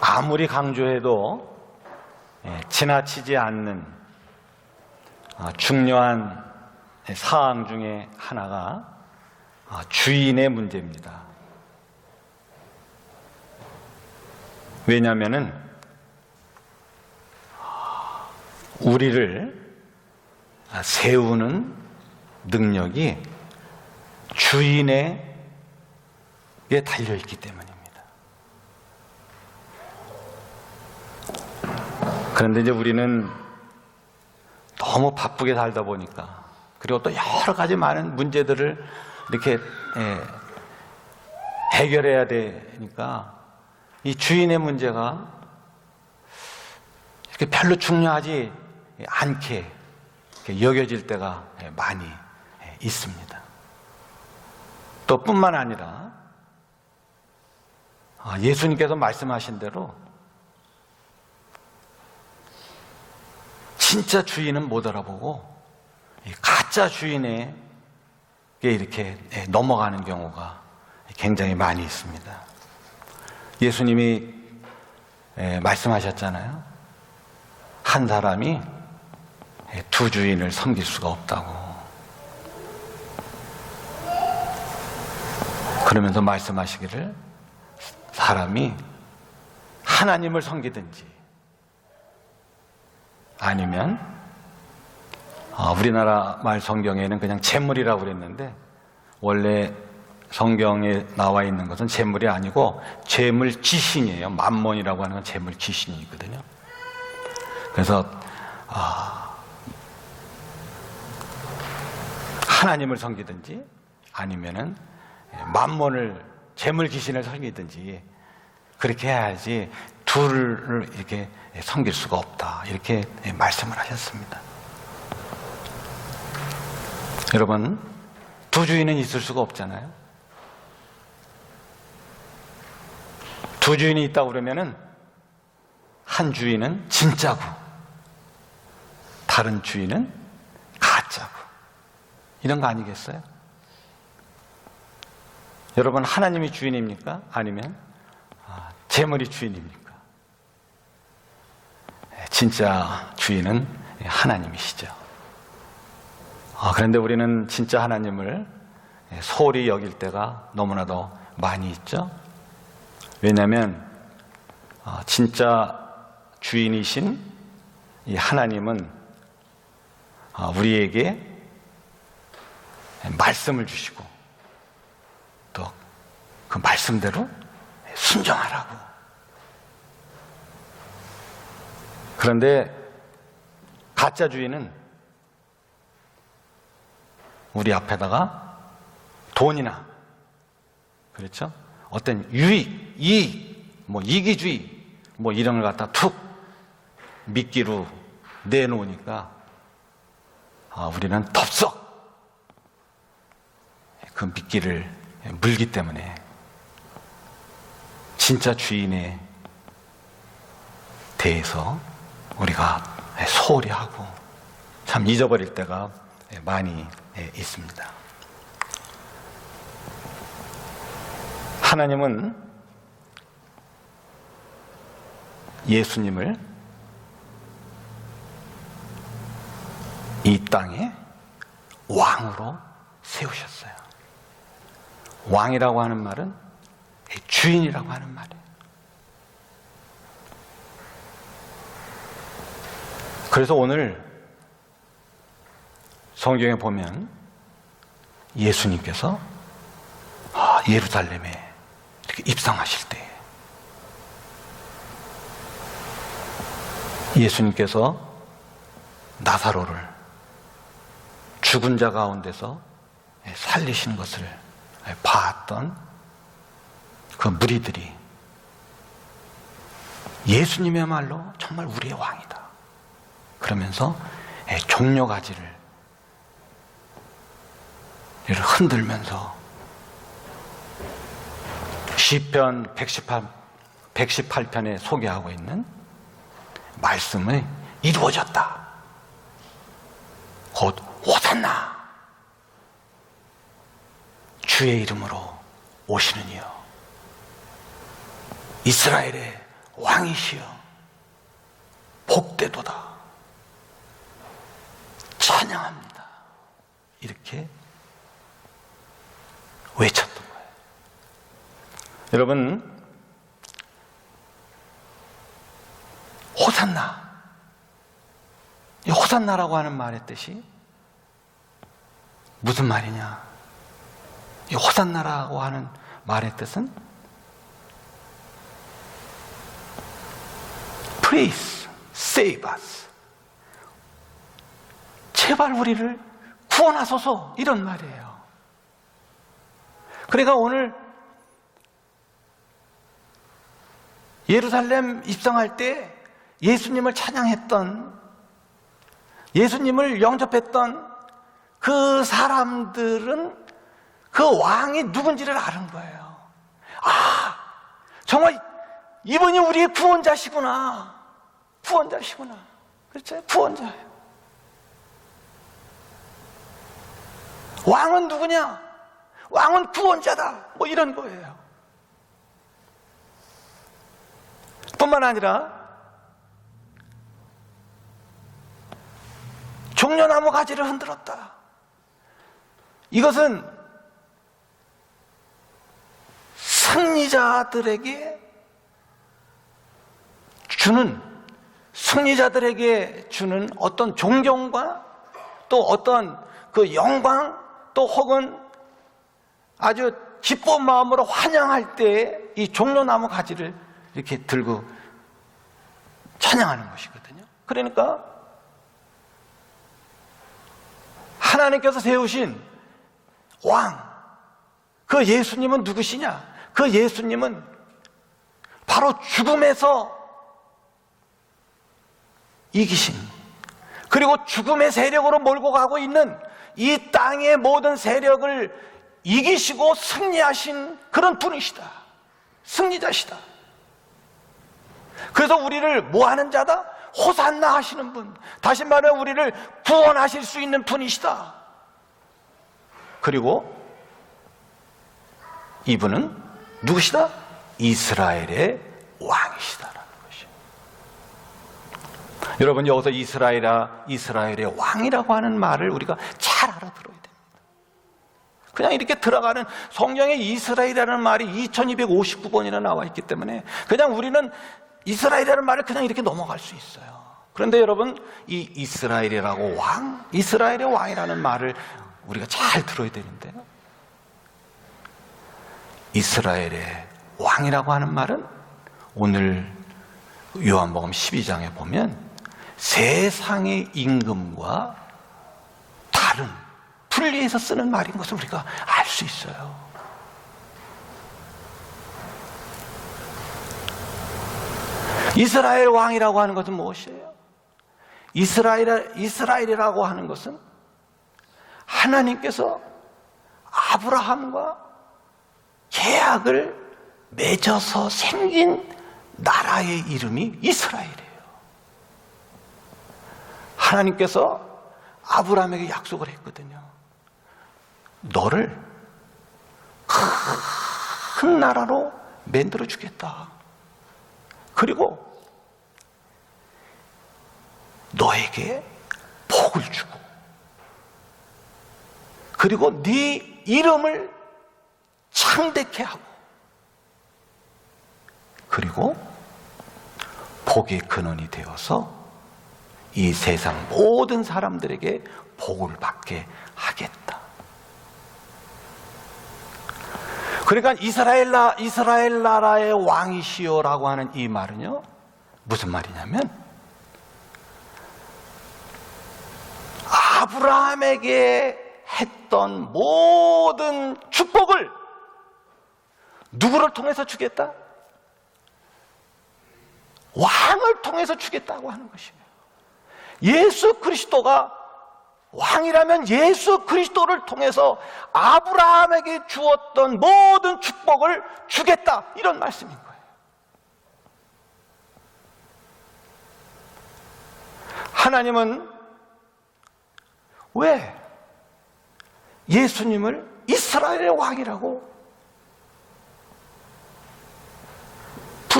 아무리 강조해도 지나치지 않는 중요한 사항 중에 하나가 주인의 문제입니다. 왜냐하면은 우리를 세우는 능력이 주인에게 달려있기 때문입니다. 그런데 이제 우리는 너무 바쁘게 살다 보니까, 그리고 또 여러 가지 많은 문제들을 이렇게 해결해야 되니까 이 주인의 문제가 이렇게 별로 중요하지 않게 여겨질 때가 많이 있습니다. 또 뿐만 아니라 예수님께서 말씀하신 대로 진짜 주인은 못 알아보고 가짜 주인에게 이렇게 넘어가는 경우가 굉장히 많이 있습니다. 예수님이 말씀하셨잖아요. 한 사람이 두 주인을 섬길 수가 없다고. 그러면서 말씀하시기를 사람이 하나님을 섬기든지 아니면 우리나라 말 성경에는 그냥 재물이라고 그랬는데 원래 성경에 나와 있는 것은 재물이 아니고 재물 귀신이에요. 맘몬이라고 하는 건 재물 귀신이거든요. 그래서 하나님을 섬기든지 아니면은 맘몬을 재물 귀신을 섬기든지 그렇게 해야지 둘을 이렇게 섬길 수가 없다, 이렇게 말씀을 하셨습니다. 여러분, 두 주인은 있을 수가 없잖아요. 두 주인이 있다고 그러면은 한 주인은 진짜고 다른 주인은 가짜고, 이런 거 아니겠어요? 여러분, 하나님이 주인입니까? 아니면 재물이 주인입니까? 진짜 주인은 하나님이시죠. 그런데 우리는 진짜 하나님을 소홀히 여길 때가 너무나도 많이 있죠. 왜냐하면 진짜 주인이신 이 하나님은 우리에게 말씀을 주시고 또 그 말씀대로 순종하라고. 그런데 가짜 주인은 우리 앞에다가 돈이나, 그렇죠? 어떤 유익, 이익, 이기주의, 이런 걸 갖다 툭 미끼로 내놓으니까 우리는 덥석 그 미끼를 물기 때문에 진짜 주인에 대해서 우리가 소홀히 하고 참 잊어버릴 때가 많이 있습니다. 하나님은 예수님을 이 땅에 왕으로 세우셨어요. 왕이라고 하는 말은 주인이라고 하는 말이에요. 그래서 오늘 성경에 보면 예수님께서 예루살렘에 이렇게 입성하실 때 예수님께서 나사로를 죽은 자 가운데서 살리신 것을 봤던 그 무리들이 예수님이야말로 정말 우리의 왕이다 그러면서 종려가지를 흔들면서 시편 118편에 소개하고 있는 말씀이 이루어졌다. 곧 호산나, 주의 이름으로 오시는 이요 이스라엘의 왕이시여 복되도다 찬양합니다. 이렇게 외쳤던 거예요. 여러분, 호산나, 이 호산나라고 하는 말의 뜻이 무슨 말이냐? 이 호산나라고 하는 말의 뜻은 Please save us. 제발 우리를 구원하소서, 이런 말이에요. 그러니까 오늘 예루살렘 입성할 때 예수님을 찬양했던, 예수님을 영접했던 그 사람들은 그 왕이 누군지를 아는 거예요. 아, 정말 이분이 우리의 구원자시구나. 구원자시구나. 그렇죠? 구원자예요. 왕은 누구냐? 왕은 구원자다. 뭐 이런 거예요. 뿐만 아니라 종려나무 가지를 흔들었다. 이것은 승리자들에게 주는 어떤 존경과 또 어떤 그 영광, 또 혹은 아주 기쁜 마음으로 환영할 때 이 종려나무 가지를 이렇게 들고 찬양하는 것이거든요. 그러니까 하나님께서 세우신 왕, 그 예수님은 누구시냐? 그 예수님은 바로 죽음에서 이기신, 그리고 죽음의 세력으로 몰고 가고 있는 이 땅의 모든 세력을 이기시고 승리하신 그런 분이시다. 승리자시다. 그래서 우리를 뭐하는 자다? 호산나 하시는 분, 다시 말해 우리를 구원하실 수 있는 분이시다. 그리고 이분은 누구시다? 이스라엘의 왕이시다라는 것이에요. 여러분, 여기서 이스라엘의 왕이라고 하는 말을 우리가 잘 알아들어야 됩니다. 그냥 이렇게 들어가는, 성경에 이스라엘이라는 말이 2259번이나 나와 있기 때문에 그냥 우리는 이스라엘이라는 말을 그냥 이렇게 넘어갈 수 있어요. 그런데 여러분, 이 이스라엘의 왕이라는 말을 우리가 잘 들어야 되는데요, 이스라엘의 왕이라고 하는 말은 오늘 요한복음 12장에 보면 세상의 임금과 다른, 분리해서 쓰는 말인 것을 우리가 알 수 있어요. 이스라엘 왕이라고 하는 것은 무엇이에요? 이스라엘이라고 하는 것은 하나님께서 아브라함과 계약을 맺어서 생긴 나라의 이름이 이스라엘이에요. 하나님께서 아브라함에게 약속을 했거든요. 너를 큰 나라로 만들어 주겠다. 그리고 너에게 복을 주고, 그리고 네 이름을 창대케 하고, 그리고 복의 근원이 되어서 이 세상 모든 사람들에게 복을 받게 하겠다. 그러니까 이스라엘 나라의 왕이시여라고 하는 이 말은요, 무슨 말이냐면 아브라함에게 했던 모든 축복을 누구를 통해서 주겠다? 왕을 통해서 주겠다고 하는 것이에요. 예수 그리스도가 왕이라면 예수 그리스도를 통해서 아브라함에게 주었던 모든 축복을 주겠다, 이런 말씀인 거예요. 하나님은 왜 예수님을 이스라엘의 왕이라고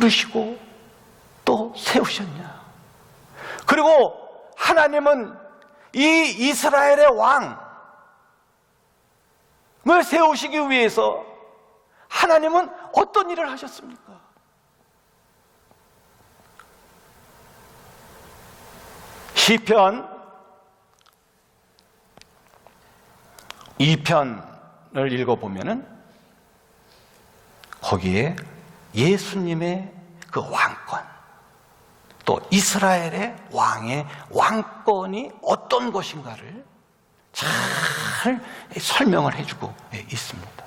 부르시고 또 세우셨냐? 그리고 하나님은 이 이스라엘의 왕을 세우시기 위해서 하나님은 어떤 일을 하셨습니까? 시편 2편을 읽어보면은 거기에 예수님의 그 왕권, 또 이스라엘의 왕의 왕권이 어떤 것인가를 잘 설명을 해주고 있습니다.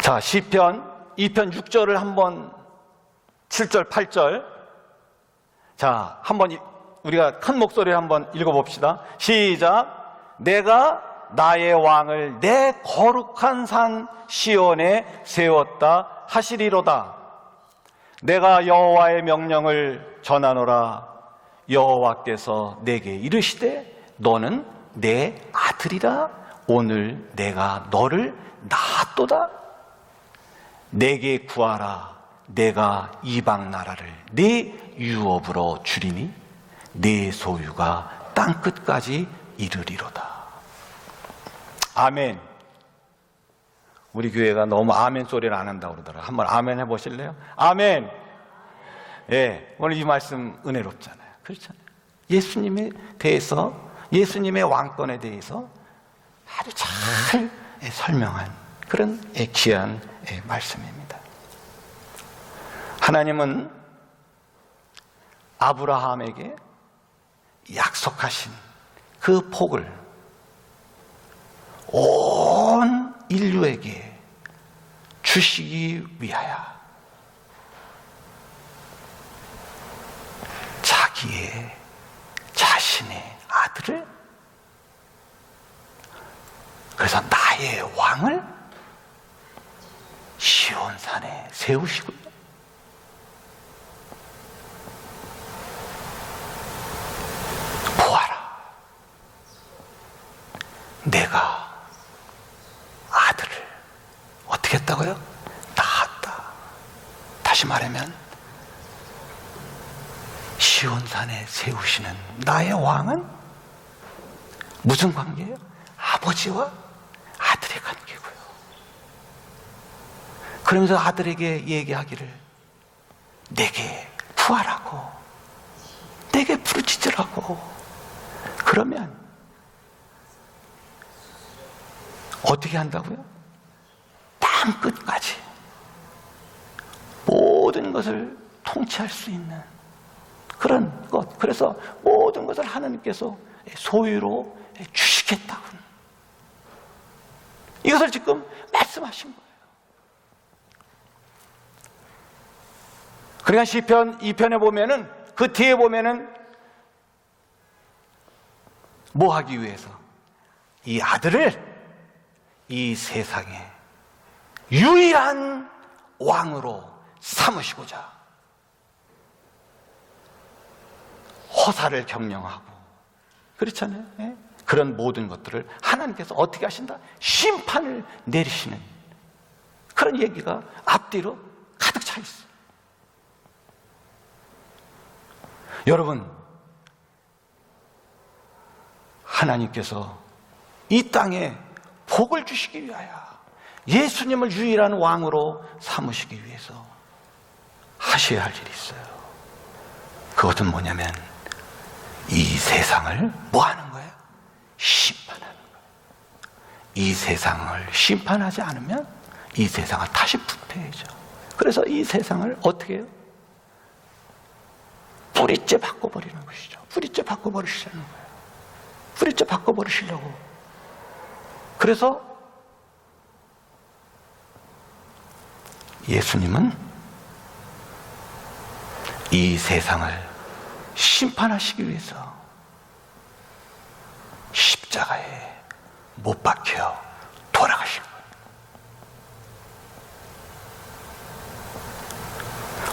자, 시편 2편 6절을 한번 7절, 8절 자, 한번 우리가 큰 목소리로 한번 읽어봅시다. 시작. 내가 나의 왕을 내 거룩한 산 시온에 세웠다 하시리로다. 내가 여호와의 명령을 전하노라. 여호와께서 내게 이르시되 너는 내 아들이라. 오늘 내가 너를 낳았도다. 내게 구하라. 내가 이방 나라를 네 유업으로 주리니 네 소유가 땅끝까지 이르리로다. 아멘. 우리 교회가 너무 아멘 소리를 안 한다고 그러더라고요. 한번 아멘 해보실래요? 아멘. 예, 오늘 이 말씀 은혜롭잖아요. 그렇잖아요. 예수님에 대해서, 예수님의 왕권에 대해서 아주 잘 설명한 그런 귀한 말씀입니다. 하나님은 아브라함에게 약속하신 그 복을 온 인류에게 주시기 위하여 자기의 자신의 아들을, 그래서 나의 왕을 시온산에 세우시고 보아라, 내가 아들을 어떻게 했다고요? 낳았다. 다시 말하면 시온산에 세우시는 나의 왕은 무슨 관계예요? 아버지와 아들의 관계고요. 그러면서 아들에게 얘기하기를 내게 구하라고, 내게 부르짖으라고. 그러면 어떻게 한다고요? 땅 끝까지 모든 것을 통치할 수 있는 그런 것. 그래서 모든 것을 하나님께서 소유로 주시겠다고, 이것을 지금 말씀하신 거예요. 그러니까 시편 2편에 보면은, 그 뒤에 보면은 뭐 하기 위해서? 이 아들을 이 세상에 유일한 왕으로 삼으시고자 허사를 경영하고, 그렇잖아요. 예? 그런 모든 것들을 하나님께서 어떻게 하신다? 심판을 내리시는 그런 얘기가 앞뒤로 가득 차 있어요. 여러분, 하나님께서 이 땅에 복을 주시기 위하여 예수님을 유일한 왕으로 삼으시기 위해서 하셔야 할 일이 있어요. 그것은 뭐냐면 이 세상을 뭐 하는 거예요? 심판하는 거예요. 이 세상을 심판하지 않으면 이 세상을 다시 부패해져. 그래서 이 세상을 어떻게 해요? 뿌리째 바꿔버리는 것이죠. 뿌리째 바꿔버리시려는 거예요. 뿌리째 바꿔버리시려고. 그래서 예수님은 이 세상을 심판하시기 위해서 십자가에 못 박혀 돌아가신 거예요.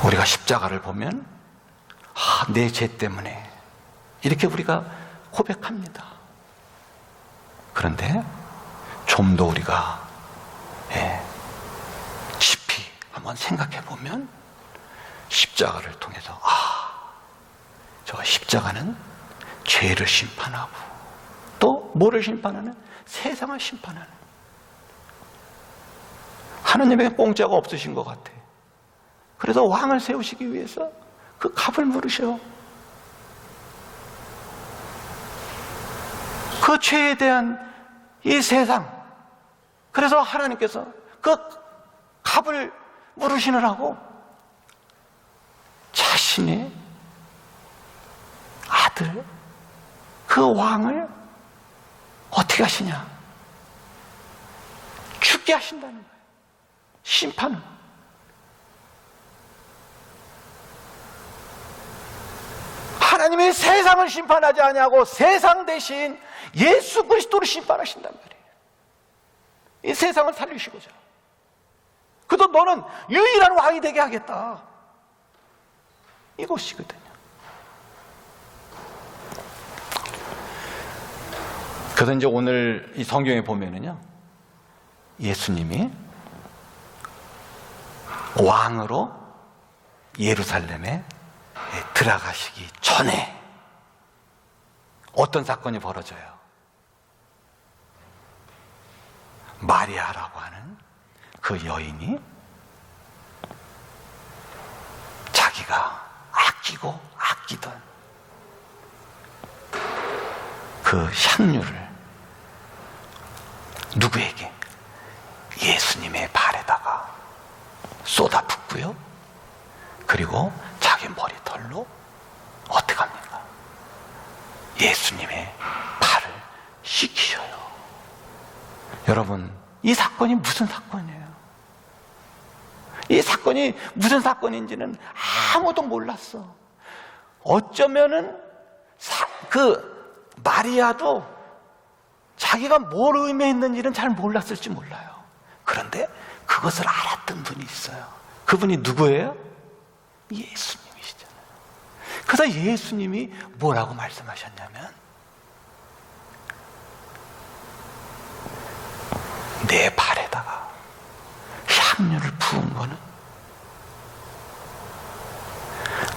우리가 십자가를 보면 내 죄 때문에 이렇게 우리가 고백합니다. 그런데 좀 더 우리가 한번 생각해 보면 십자가를 통해서 저 십자가는 죄를 심판하고 또 뭐를 심판하는? 세상을 심판하는. 하나님에게 공짜가 없으신 것 같아. 그래서 왕을 세우시기 위해서 그 값을 물으셔. 그 죄에 대한 이 세상. 그래서 하나님께서 그 값을 물으시느라고 자신의 아들, 그 왕을 어떻게 하시냐? 죽게 하신다는 거예요. 심판은. 하나님이 세상을 심판하지 아니하고 세상 대신 예수 그리스도를 심판하신단 말이에요. 이 세상을 살리시고자. 그래도 너는 유일한 왕이 되게 하겠다. 이것이거든요. 그래서 이제 오늘 이 성경에 보면은요, 예수님이 왕으로 예루살렘에 들어가시기 전에 어떤 사건이 벌어져요? 마리아라고 하는 그 여인이 자기가 아끼고 아끼던 그 향유를 누구에게? 예수님의 발에다가 쏟아붓고요. 그리고 자기 머리털로 어떻게 합니까? 예수님의 발을 씻기셔요. 여러분, 이 사건이 무슨 사건이에요? 이 사건이 무슨 사건인지는 아무도 몰랐어. 어쩌면은 그 마리아도 자기가 뭘 의미했는지는 잘 몰랐을지 몰라요. 그런데 그것을 알았던 분이 있어요. 그분이 누구예요? 예수님이시잖아요. 그래서 예수님이 뭐라고 말씀하셨냐면, 내 발에다가 향유를 부은 거는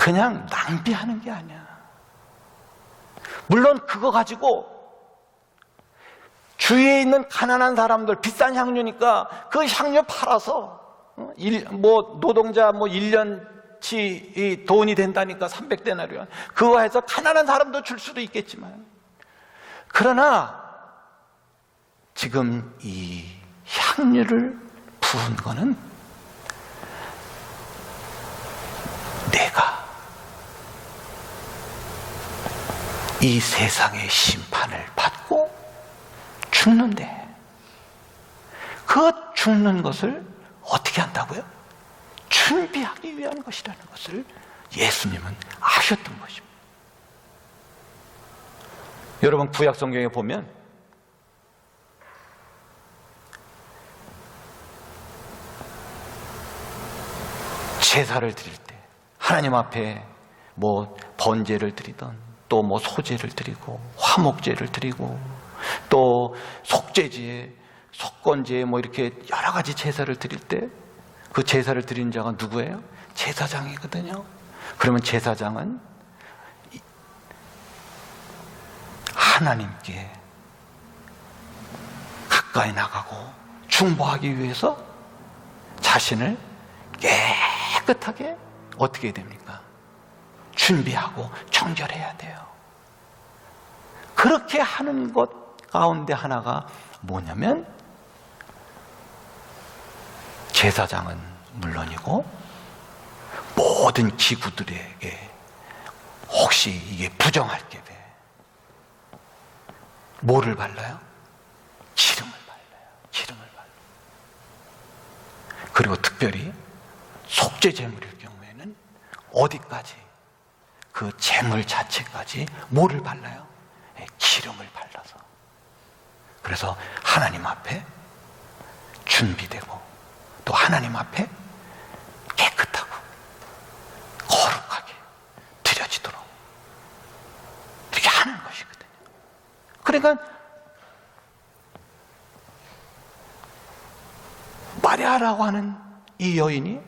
그냥 낭비하는 게 아니야. 물론 그거 가지고 주위에 있는 가난한 사람들, 비싼 향유니까 그 향유 팔아서 노동자 1년치 이 돈이 된다니까 300데나리온, 그거 해서 가난한 사람도 줄 수도 있겠지만, 그러나 지금 이 향유를 부은 거는 내가 이 세상의 심판을 받고 죽는데, 그 죽는 것을 어떻게 한다고요? 준비하기 위한 것이라는 것을 예수님은 아셨던 것입니다. 여러분, 구약 성경에 보면 제사를 드릴 때 하나님 앞에 번제를 드리던, 또 소제를 드리고 화목제를 드리고 또 속죄제, 속건제 이렇게 여러 가지 제사를 드릴 때 그 제사를 드린 자가 누구예요? 제사장이거든요. 그러면 제사장은 하나님께 가까이 나가고 중보하기 위해서 자신을 깨끗하게 어떻게 해야 됩니까? 준비하고 정결해야 돼요. 그렇게 하는 것 가운데 하나가 뭐냐면, 제사장은 물론이고 모든 기구들에게 혹시 이게 부정할게배 뭐를 발라요? 기름을 발라요. 기름을 발라요. 그리고 특별히 속죄 제물일 경우에는 어디까지? 그 제물 자체까지 뭐를 발라요? 기름을 발라서. 그래서 하나님 앞에 준비되고 또 하나님 앞에 깨끗하고 거룩하게 드려지도록 이렇게 하는 것이거든요. 그러니까 마리아라고 하는 이 여인이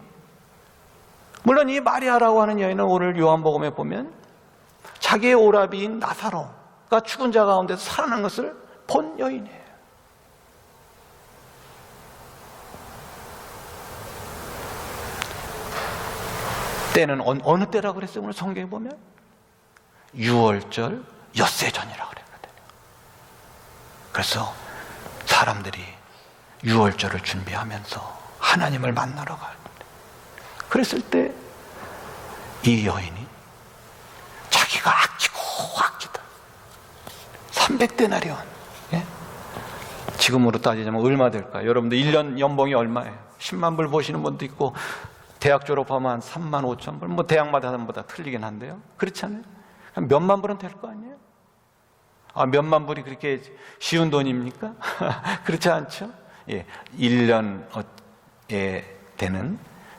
물론 이 마리아라고 하는 여인은 오늘 요한복음에 보면 자기의 오라비인 나사로가 죽은 자 가운데서 살아난 것을 본 여인이에요. 때는 어느 때라고 그랬어요? 오늘 성경에 보면 6월절 엿새 전이라고 그랬거든요. 그래서 사람들이 6월절을 준비하면서 하나님을 만나러 갈 때, 그랬을 때 이 여인이 자기가 아끼다 300데나리온, 예? 지금으로 따지자면 얼마 될까요? 여러분들 1년 연봉이 얼마예요? 10만 불 보시는 분도 있고 대학 졸업하면 한 3만 5천 불, 뭐 대학마다 틀리긴 한데요. 그렇지 않아요? 몇만 불은 될 거 아니에요? 몇만 불이 그렇게 쉬운 돈입니까? 그렇지 않죠? 예, 1년에 되는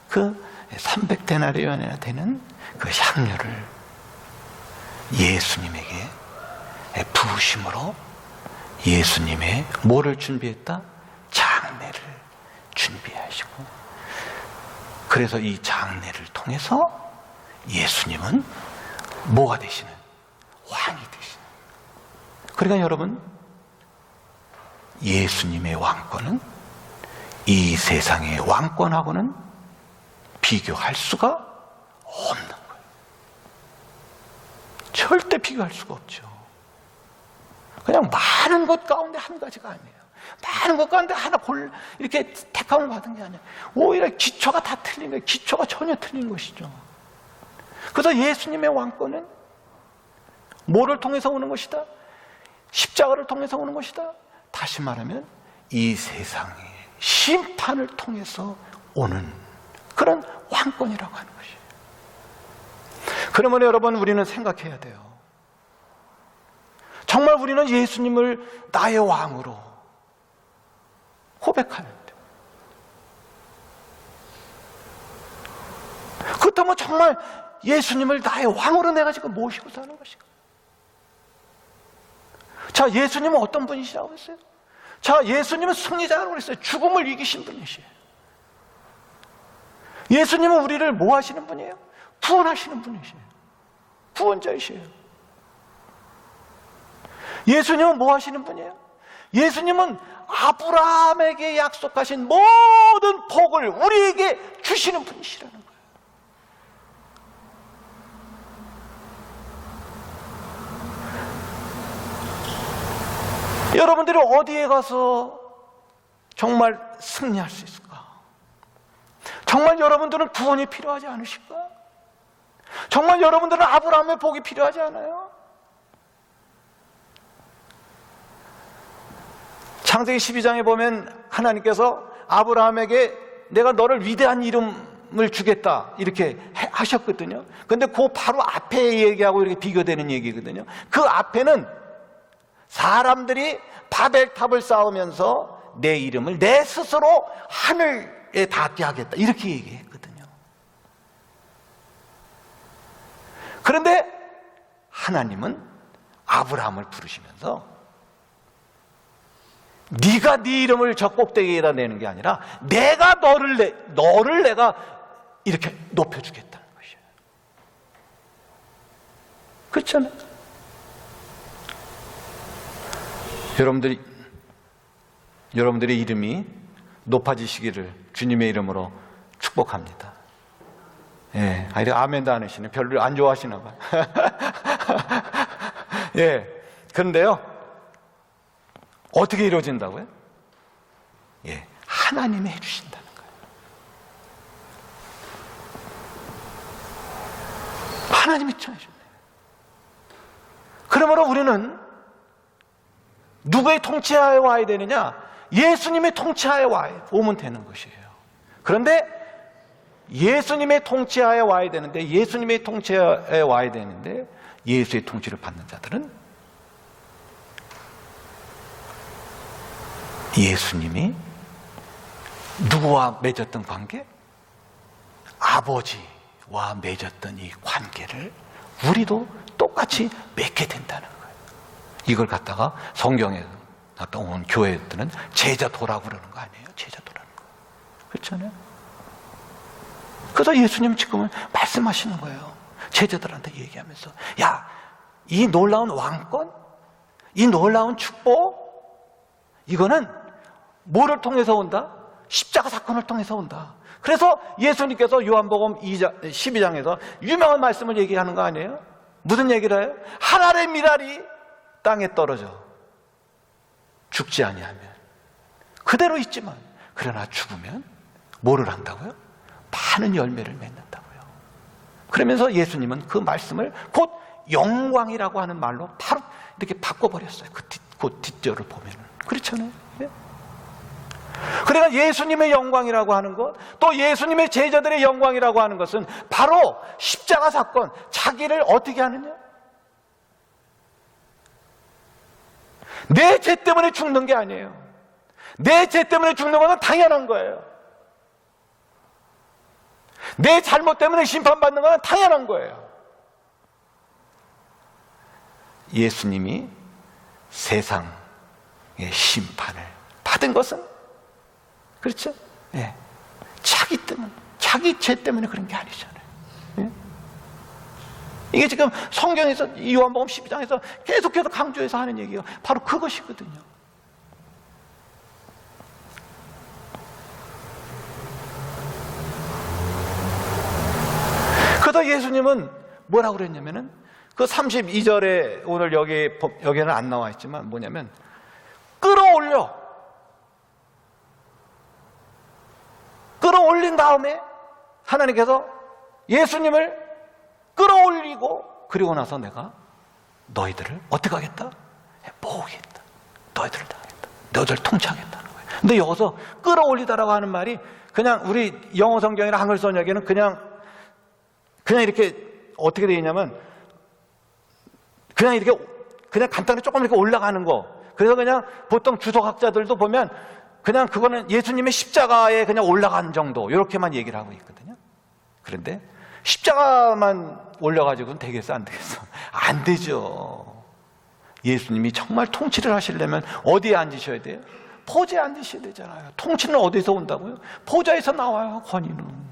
그 300데나리온이나 되는 그 향료를 예수님에게 부으심으로 예수님의 뭐를 준비했다? 장례를 준비하시고, 그래서 이 장례를 통해서 예수님은 뭐가 되시는? 왕이 되시는. 그러니까 여러분, 예수님의 왕권은 이 세상의 왕권하고는 비교할 수가 없는 거예요. 절대 비교할 수가 없죠. 그냥 많은 것 가운데 한 가지가 아니에요. 많은 것 가운데 하나 이렇게 택함을 받은 게 아니에요. 오히려 기초가 다 틀린 거예요. 기초가 전혀 틀린 것이죠. 그래서 예수님의 왕권은 뭐를 통해서 오는 것이다? 십자가를 통해서 오는 것이다. 다시 말하면 이 세상의 심판을 통해서 오는 그런 왕권이라고 하는 것이에요. 그러면 여러분, 우리는 생각해야 돼요. 정말 우리는 예수님을 나의 왕으로 고백하는데, 그렇다면 정말 예수님을 나의 왕으로 내가 지금 모시고 사는 것인가? 자, 예수님은 어떤 분이시라고 했어요? 자, 예수님은 승리자라고 그랬어요. 죽음을 이기신 분이시에요. 예수님은 우리를 뭐 하시는 분이에요? 구원하시는 분이시에요. 구원자이시에요. 예수님은 뭐 하시는 분이에요? 예수님은 아브라함에게 약속하신 모든 복을 우리에게 주시는 분이시라는 거예요. 여러분들이 어디에 가서 정말 승리할 수 있을까? 정말 여러분들은 구원이 필요하지 않으실까? 정말 여러분들은 아브라함의 복이 필요하지 않아요? 창세기 12장에 보면 하나님께서 아브라함에게 내가 너를 위대한 이름을 주겠다 이렇게 하셨거든요. 근데 그 바로 앞에 얘기하고 이렇게 비교되는 얘기거든요. 그 앞에는 사람들이 바벨탑을 쌓으면서 내 이름을 내 스스로 하늘에 닿게 하겠다 이렇게 얘기했거든요. 그런데 하나님은 아브라함을 부르시면서 네가 네 이름을 저 꼭대기에다 내는 게 아니라 내가 너를 내가 이렇게 높여주겠다는 것이에요. 그렇잖아요. 여러분들의 이름이 높아지시기를 주님의 이름으로 축복합니다. 예, 아멘도 안 하시네. 별로 안 좋아하시나 봐요. 예, 그런데요, 어떻게 이루어진다고요? 예, 하나님이 해주신다는 거예요. 하나님이 해주셨네요. 그러므로 우리는 누구의 통치하에 와야 되느냐? 예수님의 통치하에 오면 되는 것이에요. 그런데 예수님의 통치하에 와야 되는데 예수의 통치를 받는 자들은 예수님이 누구와 맺었던 관계? 아버지와 맺었던 이 관계를 우리도 똑같이 맺게 된다는 거예요. 이걸 갖다가 성경에 갖다 온 교회들은 제자도라고 그러는 거 아니에요? 제자도라는 거. 그렇잖아요? 그래서 예수님 지금은 말씀하시는 거예요. 제자들한테 얘기하면서, 야, 이 놀라운 왕권, 이 놀라운 축복, 이거는 뭐를 통해서 온다? 십자가 사건을 통해서 온다. 그래서 예수님께서 요한복음 12장에서 유명한 말씀을 얘기하는 거 아니에요? 무슨 얘기를 해요? 하늘의 미랄이 땅에 떨어져 죽지 아니하면 그대로 있지만, 그러나 죽으면 뭐를 한다고요? 많은 열매를 맺는다고요. 그러면서 예수님은 그 말씀을 곧 영광이라고 하는 말로 바로 이렇게 바꿔버렸어요. 그 뒷절을 보면은. 그렇잖아요. 예? 그러니까 예수님의 영광이라고 하는 것, 또 예수님의 제자들의 영광이라고 하는 것은 바로 십자가 사건, 자기를 어떻게 하느냐? 내 죄 때문에 죽는 게 아니에요. 내 죄 때문에 죽는 것은 당연한 거예요. 내 잘못 때문에 심판받는 것은 당연한 거예요. 예수님이 세상의 심판을 받은 것은, 그렇죠? 예. 자기 때문에, 자기 죄 때문에 그런 게 아니잖아요. 예? 이게 지금 성경에서, 요한복음 12장에서 계속해서 강조해서 하는 얘기가 바로 그것이거든요. 그래서 예수님은 뭐라고 그랬냐면은, 그 32절에 오늘 여기에는 안 나와 있지만 뭐냐면, 끌어올린 다음에 하나님께서 예수님을 끌어올리고, 그리고 나서 내가 너희들을 어떻게 하겠다? 모으겠다. 너희들을 당하겠다. 너희들을 통치하겠다는 거예요. 근데 여기서 끌어올리다라고 하는 말이 그냥 우리 영어 성경이나 한글 번역에는 그냥 이렇게 어떻게 되어 있냐면, 그냥 간단히 조금 이렇게 올라가는 거. 그래서 그냥 보통 주석학자들도 보면 그냥 그거는 예수님의 십자가에 그냥 올라간 정도, 이렇게만 얘기를 하고 있거든요. 그런데 십자가만 올려가지고는 되겠어, 안 되겠어? 안 되죠. 예수님이 정말 통치를 하시려면 어디에 앉으셔야 돼요? 보좌에 앉으셔야 되잖아요. 통치는 어디서 온다고요? 보좌에서 나와요, 권위는.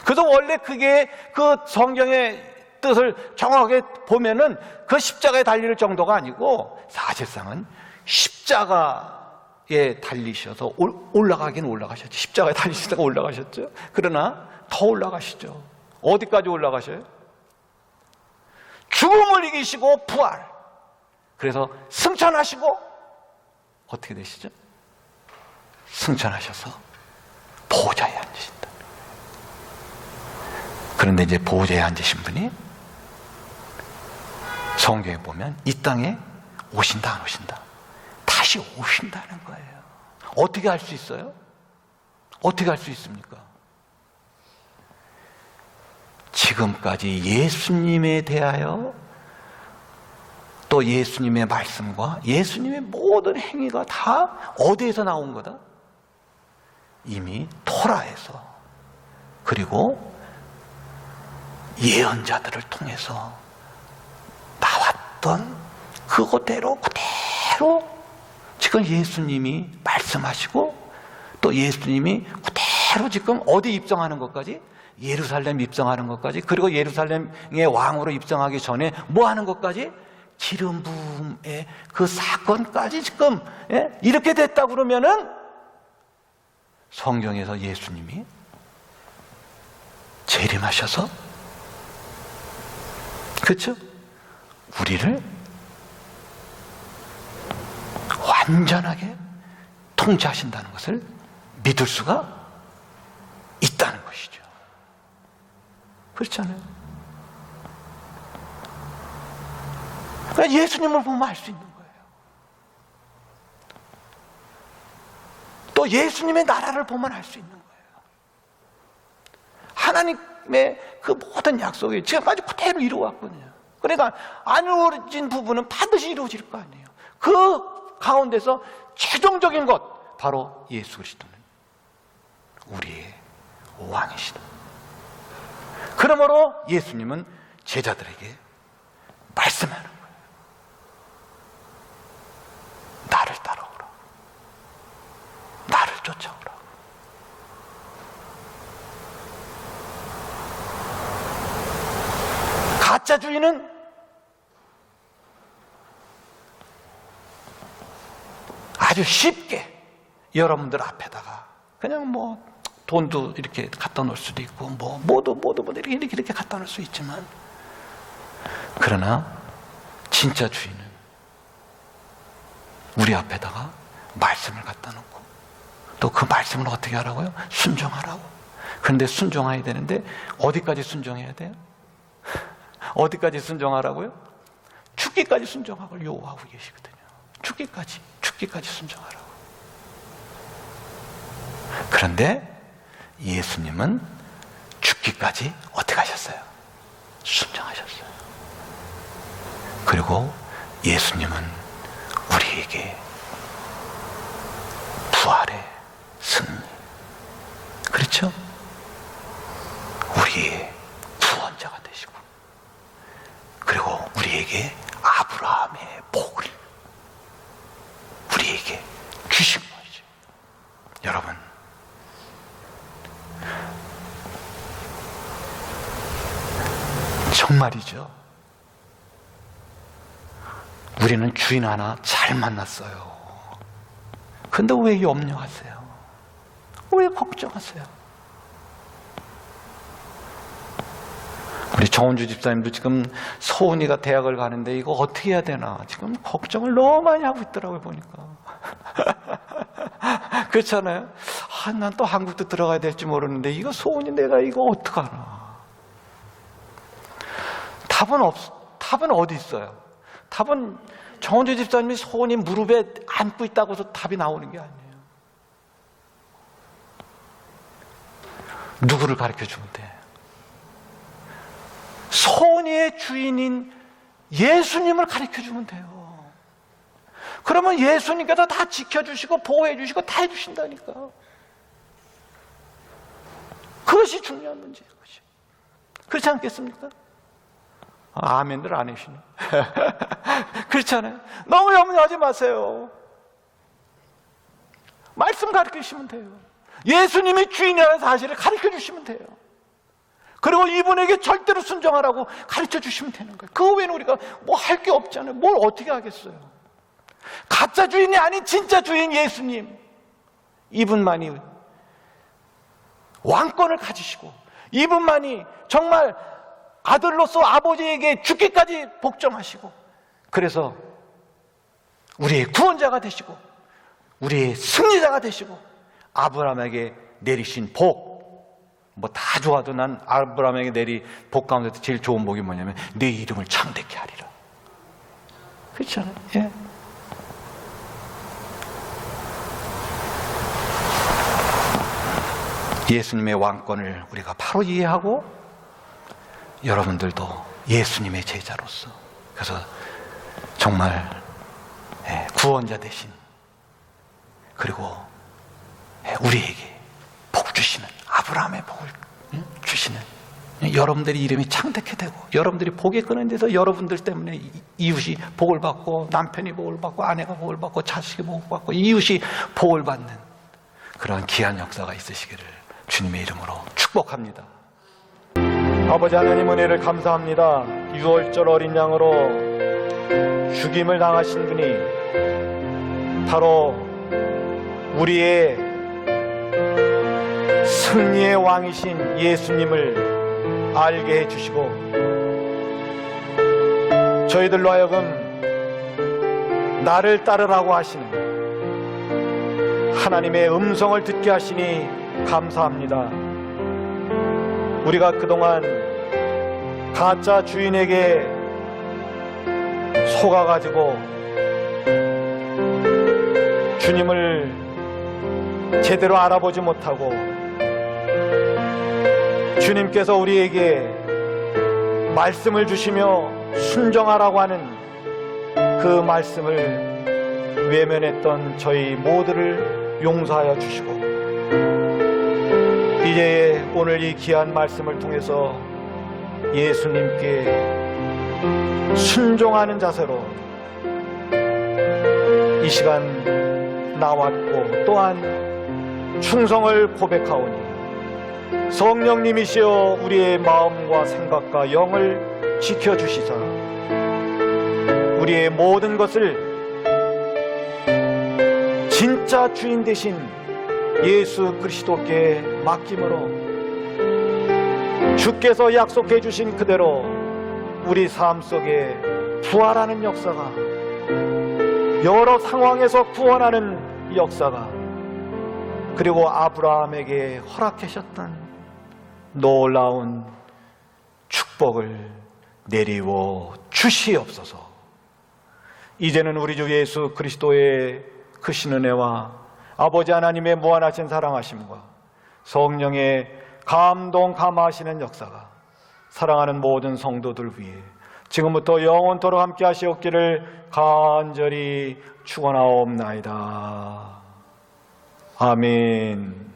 그래서 원래 그게 그 성경의 뜻을 정확하게 보면은 그 십자가에 달릴 정도가 아니고, 사실상은 십자가에 달리셔서 올라가셨죠. 십자가에 달리시다가 올라가셨죠. 그러나 더 올라가시죠. 어디까지 올라가셔요? 죽음을 이기시고 부활. 그래서 승천하시고 어떻게 되시죠? 승천하셔서 보좌에 앉으신다. 그런데 이제 보좌에 앉으신 분이 성경에 보면 이 땅에 오신다 안 오신다? 다시 오신다는 거예요. 어떻게 할 수 있어요? 어떻게 할 수 있습니까? 지금까지 예수님에 대하여, 또 예수님의 말씀과 예수님의 모든 행위가 다 어디에서 나온 거다? 이미 토라에서, 그리고 예언자들을 통해서 나왔던 그대로 지금 예수님이 말씀하시고, 또 예수님이 그대로 지금 어디 입성하는 것까지? 예루살렘 입성하는 것까지, 그리고 예루살렘의 왕으로 입성하기 전에 뭐 하는 것까지? 기름 부음의 그 사건까지 지금 이렇게 됐다 그러면은, 성경에서 예수님이 재림하셔서, 그렇죠? 우리를 완전하게 통치하신다는 것을 믿을 수가 있다는 것이죠. 그렇잖아요. 그러니까 예수님을 보면 알 수 있는 거예요. 또 예수님의 나라를 보면 알 수 있는 거예요. 하나님의 그 모든 약속이 지금까지 그대로 이루어왔거든요. 그러니까 안 이루어진 부분은 반드시 이루어질 거 아니에요. 그 가운데서 최종적인 것, 바로 예수 그리스도는 우리의 왕이시다. 그러므로 예수님은 제자들에게 말씀하는 거예요. 나를 따라오라. 나를 쫓아오라. 가짜 주인은 아주 쉽게 여러분들 앞에다가 그냥 뭐 돈도 이렇게 갖다 놓을 수도 있고 뭐도 이렇게 갖다 놓을 수 있지만, 그러나 진짜 주인은 우리 앞에다가 말씀을 갖다 놓고 또 그 말씀을 어떻게 하라고요? 순종하라고. 그런데 순종해야 되는데 어디까지 순종해야 돼요? 어디까지 순종하라고요? 죽기까지 순종하고 요구하고 계시거든요. 죽기까지 순종하라고. 그런데 예수님은 죽기까지 어떻게 하셨어요? 순종하셨어요. 그리고 예수님은 우리에게 부활의 승리, 그렇죠? 우리의 구원자가 되시고, 그리고 우리에게 아브라함의 복을 우리에게 주신 거죠. 여러분, 정말이죠. 우리는 주인 하나 잘 만났어요. 근데 왜 염려하세요? 왜 걱정하세요? 우리 정원주 집사님도 지금 소은이가 대학을 가는데 이거 어떻게 해야 되나 지금 걱정을 너무 많이 하고 있더라고요, 보니까. 그렇잖아요? 난 또 한국도 들어가야 될지 모르는데 이거 소은이 내가 이거 어떡하나. 답은 어디 있어요? 답은 정원주 집사님이 소은이 무릎에 안고 있다고 해서 답이 나오는 게 아니에요. 누구를 가르쳐주면 돼? 소은이의 주인인 예수님을 가르쳐주면 돼요. 그러면 예수님께서 다 지켜주시고 보호해주시고 다 해주신다니까. 그것이 중요한 문제예요. 그것이. 그렇지 않겠습니까? 아멘들 안 해주시네. 그렇잖아요. 너무 염려하지 마세요. 말씀 가르치시면 돼요. 예수님이 주인이라는 사실을 가르쳐 주시면 돼요. 그리고 이분에게 절대로 순종하라고 가르쳐 주시면 되는 거예요. 그 외에는 우리가 뭐 할 게 없잖아요. 뭘 어떻게 하겠어요? 가짜 주인이 아닌 진짜 주인 예수님, 이분만이 왕권을 가지시고 이분만이 정말 아들로서 아버지에게 죽기까지 복종하시고, 그래서 우리의 구원자가 되시고 우리의 승리자가 되시고 아브라함에게 내리신 복, 뭐 다 좋아도 난 아브라함에게 내리 복 가운데서 제일 좋은 복이 뭐냐면 내 이름을 창대케 하리라. 그렇잖아요. 예. 예수님의 왕권을 우리가 바로 이해하고 여러분들도 예수님의 제자로서, 그래서 정말 구원자 되신, 그리고 우리에게 복 주시는, 아브라함의 복을 주시는, 여러분들의 이름이 창대케 되고 여러분들이 복에 끄는 데서 여러분들 때문에 이웃이 복을 받고 남편이 복을 받고 아내가 복을 받고 자식이 복을 받고 이웃이 복을 받는 그런 귀한 역사가 있으시기를 주님의 이름으로 축복합니다. 아버지 하나님 은혜를 감사합니다. 유월절 어린 양으로 죽임을 당하신 분이 바로 우리의 승리의 왕이신 예수님을 알게 해주시고 저희들로 하여금 나를 따르라고 하시는 하나님의 음성을 듣게 하시니 감사합니다. 우리가 그동안 가짜 주인에게 속아가지고 주님을 제대로 알아보지 못하고 주님께서 우리에게 말씀을 주시며 순종하라고 하는 그 말씀을 외면했던 저희 모두를 용서하여 주시고 이제 오늘 이 귀한 말씀을 통해서 예수님께 순종하는 자세로 이 시간 나왔고 또한 충성을 고백하오니 성령님이시여 우리의 마음과 생각과 영을 지켜주시사 우리의 모든 것을 진짜 주인 되신 예수 그리스도께 맡김으로 주께서 약속해 주신 그대로 우리 삶 속에 부활하는 역사가, 여러 상황에서 구원하는 역사가, 그리고 아브라함에게 허락하셨던 놀라운 축복을 내리워 주시옵소서. 이제는 우리 주 예수 그리스도의 크신 은혜와 아버지 하나님의 무한하신 사랑하심과 성령의 감동 감화하시는 역사가 사랑하는 모든 성도들 위해 지금부터 영원토록 함께 하시옵기를 간절히 축원하옵나이다. 아멘.